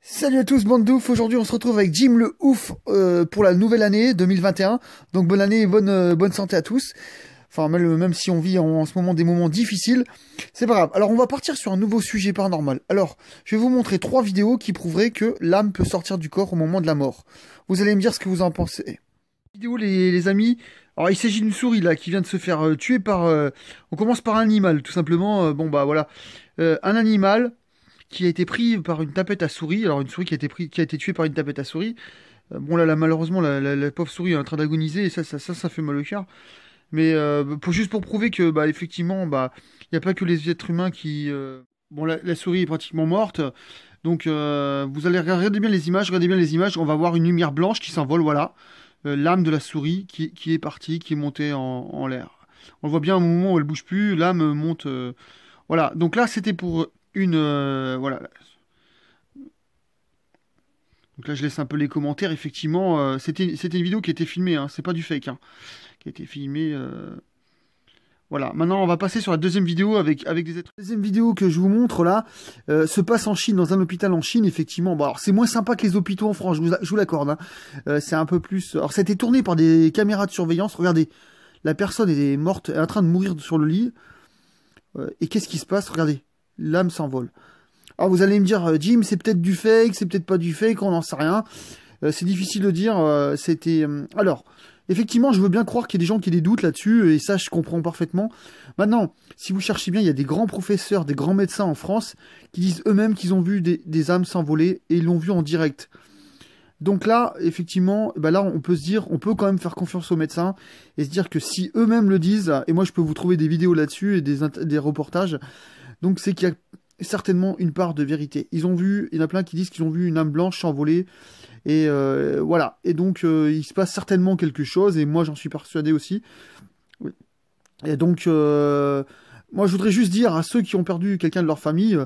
Salut à tous, bande de ouf. Aujourd'hui, on se retrouve avec Jim le ouf pour la nouvelle année 2021. Donc bonne année et bonne santé à tous. Enfin, même si on vit en ce moment des moments difficiles, c'est pas grave. Alors, on va partir sur un nouveau sujet paranormal. Alors, je vais vous montrer 3 vidéos qui prouveraient que l'âme peut sortir du corps au moment de la mort. Vous allez me dire ce que vous en pensez. Vidéo, les amis. Alors, il s'agit d'une souris là qui vient de se faire tuer par. On commence par un animal, tout simplement. Bon bah voilà, un animal qui a été pris par une tapette à souris. Alors une souris qui a été tuée par une tapette à souris. Bon là, malheureusement la pauvre souris est en train d'agoniser et ça fait mal au cœur. Mais juste pour prouver que bah effectivement bah il n'y a pas que les êtres humains qui bon la souris est pratiquement morte. Donc vous allez regarder bien les images, on va voir une lumière blanche qui s'envole, voilà. L'âme de la souris qui est partie, qui est montée en l'air. On le voit bien au moment où elle bouge plus, l'âme monte. Voilà, donc là c'était pour une voilà. Donc là je laisse un peu les commentaires. Effectivement, c'était une vidéo qui a été filmée, hein, c'est pas du fake, hein, qui a été filmée. Voilà, maintenant on va passer sur la deuxième vidéo avec des êtres. La deuxième vidéo que je vous montre là se passe en Chine, dans un hôpital en Chine, effectivement. Bon, alors c'est moins sympa que les hôpitaux en France, je vous l'accorde. Hein. C'est un peu plus. Alors ça a été tourné par des caméras de surveillance. Regardez, la personne est morte, elle est en train de mourir sur le lit. Et qu'est-ce qui se passe? Regardez, l'âme s'envole. Alors vous allez me dire, Jim, c'est peut-être du fake, c'est peut-être pas du fake, on n'en sait rien. C'est difficile de dire. Alors, effectivement, je veux bien croire qu'il y a des gens qui ont des doutes là-dessus, et ça, je comprends parfaitement. Maintenant, si vous cherchez bien, il y a des grands professeurs, des grands médecins en France qui disent eux-mêmes qu'ils ont vu des âmes s'envoler, et ils l'ont vu en direct. Donc là, effectivement, bah là, on peut se dire, on peut quand même faire confiance aux médecins, et se dire que si eux-mêmes le disent, et moi je peux vous trouver des vidéos là-dessus, et des reportages, donc c'est qu'il y a certainement une part de vérité. Il y en a plein qui disent qu'ils ont vu une âme blanche s'envoler, et voilà. Et donc, il se passe certainement quelque chose, et moi, j'en suis persuadé aussi. Oui. Et donc, moi, je voudrais juste dire à ceux qui ont perdu quelqu'un de leur famille,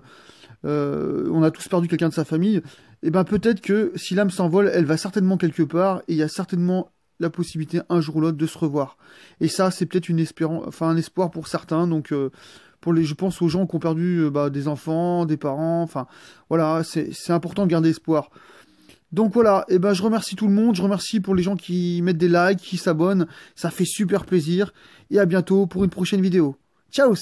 on a tous perdu quelqu'un de sa famille, et ben peut-être que si l'âme s'envole, elle va certainement quelque part, et il y a certainement la possibilité, un jour ou l'autre, de se revoir. Et ça, c'est peut-être un espoir pour certains, donc... je pense aux gens qui ont perdu des enfants, des parents, enfin, voilà, c'est important de garder espoir. Donc voilà, et ben je remercie tout le monde, je remercie pour les gens qui mettent des likes, qui s'abonnent, ça fait super plaisir, et à bientôt pour une prochaine vidéo. Ciao!